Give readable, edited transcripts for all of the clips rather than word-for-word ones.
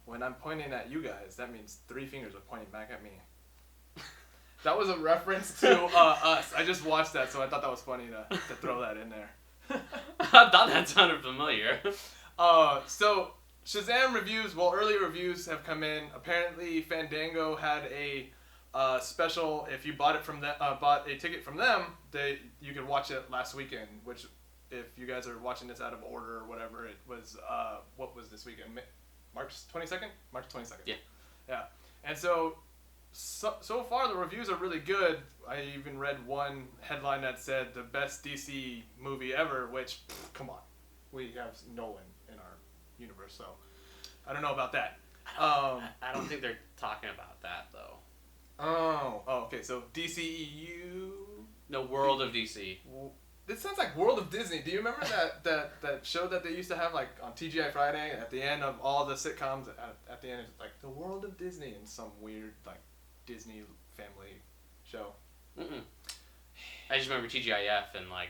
when I'm pointing at you guys, that means 3 fingers are pointing back at me. That was a reference to Us. I just watched that, so I thought that was funny to throw that in there. I thought that sounded familiar. So Shazam reviews, early reviews have come in. Apparently, Fandango had a special. If you bought a ticket from them, you could watch it last weekend. Which, if you guys are watching this out of order or whatever, it was what was this weekend? March 22nd. March 22nd. Yeah. And so far the reviews are really good. I even read one headline that said the best DC movie ever, which, come on, we have Nolan in our universe, so I don't know about that. I don't think they're talking about that though. Oh, okay. So DCEU. No, World of DC. This sounds like World of Disney. Do you remember that show that they used to have like on TGI Friday at the end of all the sitcoms? At the end, it's like the World of Disney and some weird like Disney family show. Mm-mm. I just remember TGIF and like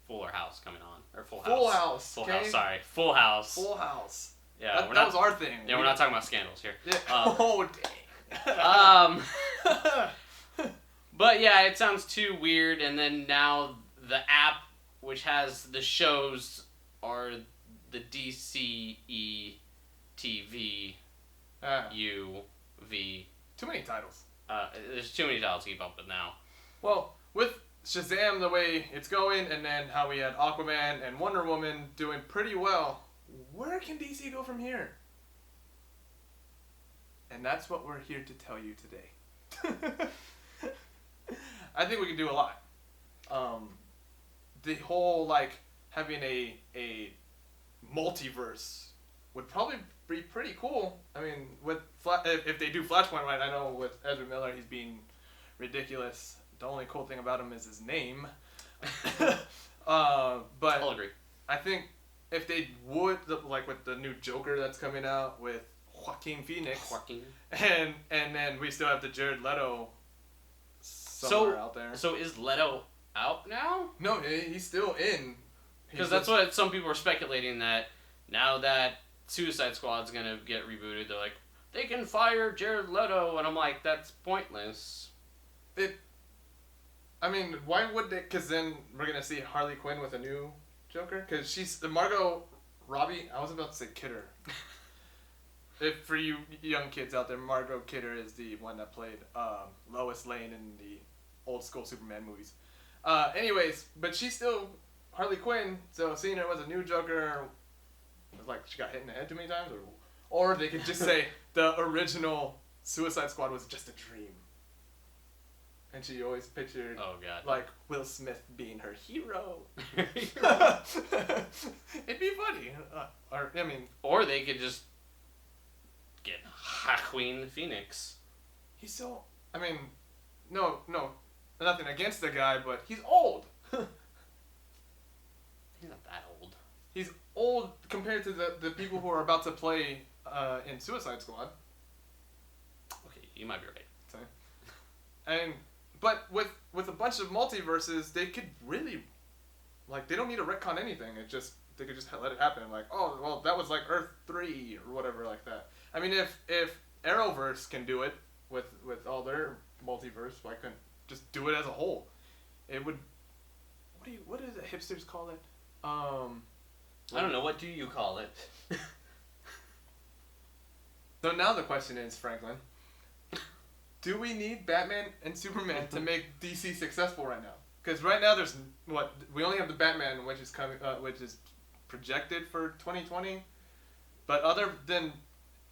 Fuller House coming on, or Full House. Full House. Full House. Sorry, Full House. Full House. Yeah, that was our thing. Yeah, we're not talking about scandals here. Yeah. Oh dang. But yeah, it sounds too weird. And then now the app, which has the shows, are the DCE TV UV. Too many titles. There's too many titles to keep up with now. Well, with Shazam the way it's going, and then how we had Aquaman and Wonder Woman doing pretty well, where can DC go from here? And that's what we're here to tell you today. I think we can do a lot. The whole, like, having a multiverse would probably be pretty cool. I mean, with if they do Flashpoint right, I know with Ezra Miller, he's being ridiculous. The only cool thing about him is his name. But I'll agree. I think if they would, like with the new Joker that's coming out with Joaquin Phoenix, and then we still have the Jared Leto somewhere out there. So is Leto out now? No, he's still in. Because that's what some people are speculating, that now that Suicide Squad's gonna get rebooted, they're like, they can fire Jared Leto, and I'm like, that's pointless. I mean, why would they? Because then we're gonna see Harley Quinn with a new Joker. Because she's the Margot Robbie. I was about to say Kidder. For you young kids out there, Margot Kidder is the one that played Lois Lane in the old school Superman movies. Anyways, but she's still Harley Quinn. So seeing her as a new Joker, it's like she got hit in the head too many times, or they could just say the original Suicide Squad was just a dream. And she always pictured, like, Will Smith being her hero. It'd be funny. Or they could just get Joaquin Phoenix. He's so... no, nothing against the guy, but he's old. He's not that old. He's old compared to the people who are about to play in Suicide Squad. Okay, you might be right. But with a bunch of multiverses, they could really, like, they don't need to retcon anything. They could just let it happen. Like, oh, well, that was like Earth 3 or whatever like that. I mean, if Arrowverse can do it with all their multiverse, why couldn't just do it as a whole? It would. What do the hipsters call it? I don't know. What do you call it? So now the question is, Franklin, do we need Batman and Superman to make DC successful right now? Because right now we only have the Batman, which is coming, which is projected for 2020. But other than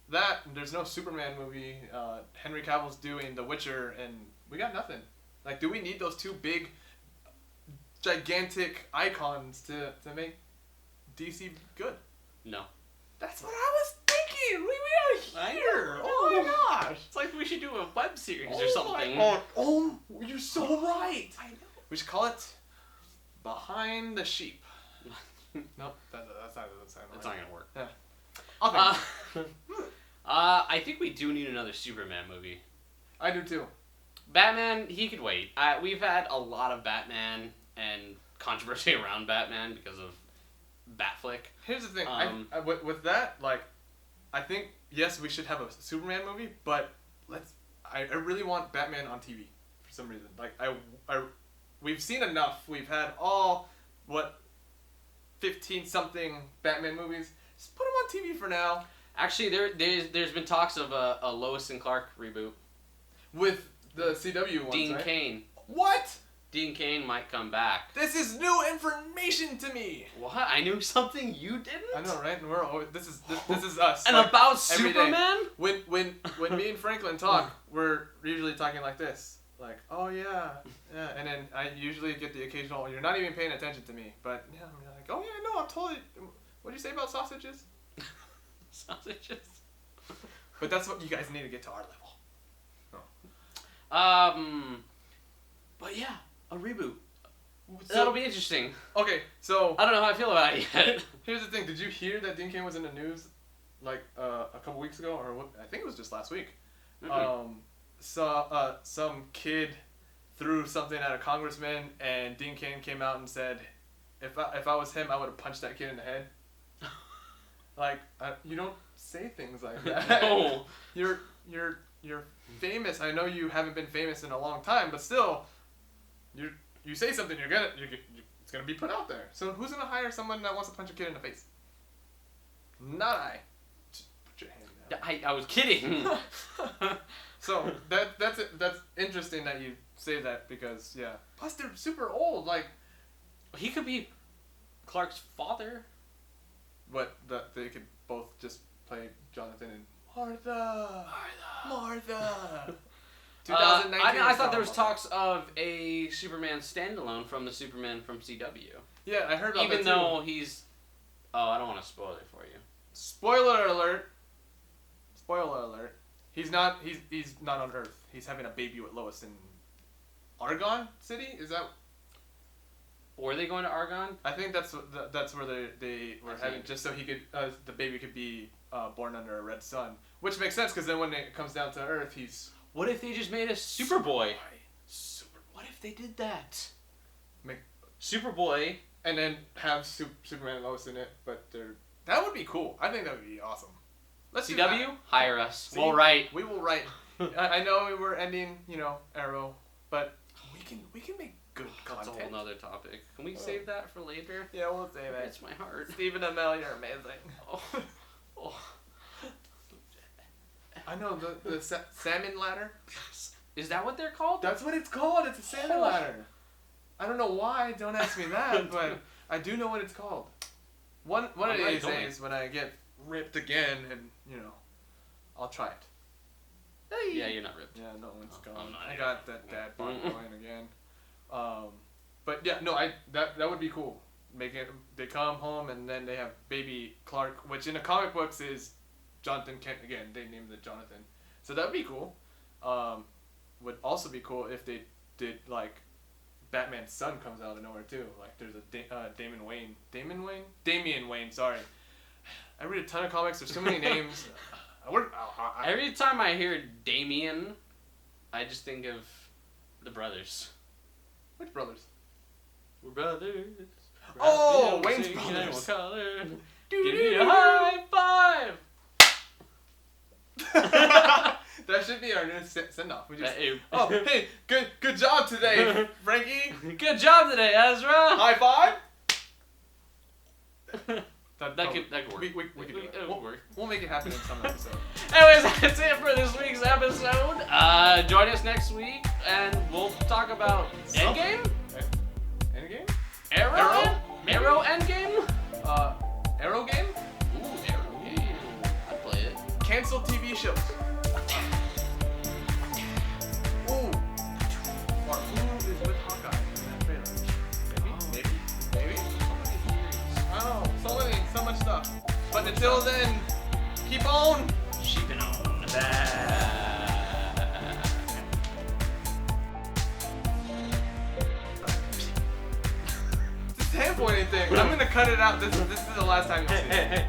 that, there's no Superman movie. Henry Cavill's doing The Witcher, and we got nothing. Like, do we need those two big, gigantic icons to make DC good? No. That's what I was thinking. We are here. Oh my gosh. It's like we should do a web series or something. Oh, you're so right. I know. We should call it Behind the Sheep. Nope, that's not right. That's not gonna work. Yeah. I'll think. I think we do need another Superman movie. I do too. Batman, he could wait. We've had a lot of Batman and controversy around Batman because of Batflick. Here's the thing. With that, like, I think yes, we should have a Superman movie, but I really want Batman on TV for some reason. Like we've seen enough. We've had all 15 something Batman movies. Just put them on TV for now. Actually, there's been talks of a Lois and Clark reboot With the CW ones, Dean right? Cain. What? Dean Cain might come back. This is new information to me. What? I knew something you didn't? I know, right? And we're always, this is us. And like, about every day. Superman? When me and Franklin talk, we're usually talking like this. Like, oh yeah, and then I usually get the occasional, you're not even paying attention to me, but yeah, I'm like, oh yeah, no, I'm totally, what'd you say about sausages? Sausages. But that's what you guys need to get to our level. But yeah, a reboot. So, That'll be interesting. Okay, so I don't know how I feel about it yet. here's the thing. Did you hear that Dean Cain was in the news, like a couple weeks ago, or what? I think it was just last week. Mm-hmm. Some kid threw something at a congressman, and Dean Cain came out and said, "If I was him, I would have punched that kid in the head." Like, you don't say things like that. No. You're famous. I know you haven't been famous in a long time, but still, you say something, it's gonna be put out there. So who's gonna hire someone that wants to punch a kid in the face? Not I. Just put your hand down. I was kidding. So that's interesting that you say that because yeah. Plus they're super old. Like He could be Clark's father. they could both just play Jonathan and Martha. 2019. I thought there was talks of a Superman standalone from the Superman from CW. Yeah, I heard about that Even too. though he's... Oh, I don't want to spoil it for you. Spoiler alert. He's not on Earth. He's having a baby with Lois in Argon City? Is that... Were they going to Argon? I think that's where they were having, just so he could the baby could be born under a red sun, which makes sense because then when it comes down to Earth, he's. What if they just made a Superboy? What if they did that? Superboy. And then have Superman and Lois in it, but that would be cool. I think that would be awesome. Let's do CW, that. hire us. See, We'll write. We will write. I know we're ending, Arrow, but we can make good That's content. a whole nother topic. Can we save that for later? Yeah, we'll save it. It's my heart. Stephen Amell, you're amazing. Oh. I know the salmon ladder. Is that what they're called? That's what it's called. It's a salmon ladder. I don't know why. Don't ask me that, but I do know what it's called. One of these days when I get ripped again, and I'll try it. Hey. Yeah, you're not ripped. Yeah, no one's gone. I'm not I either. got that dad bod going again. But yeah, no, that would be cool. They come home and then they have baby Clark, which in the comic books is Jonathan Kent again. They named it Jonathan, so that'd be cool. Would also be cool if they did like Batman's son comes out of nowhere too. Like there's a Damian Wayne. Sorry, I read a ton of comics. There's so many names. Every time I hear Damien, I just think of the brothers. Which brothers? We're brothers. Oh, Wayne's brothers. Give me a high five. That should be our new send-off. We just. Hey. Oh, hey, good job today, Frankie. Good job today, Ezra. High five. That could work. We could do it. We'll make it happen in some episode. Anyways, that's it for this week's episode. Join us next week, and we'll talk about Endgame? Endgame? Arrow Endgame? Arrow game? Ooh, Arrow game. I'd play it. Cancel TV shows. Ooh. Or who is with Hawkeye in that trailer? Maybe. I don't know. So much stuff. But until then, keep on. Sheeping on. It's a hand pointing thing. I'm gonna cut it out. This is the last time you'll see it.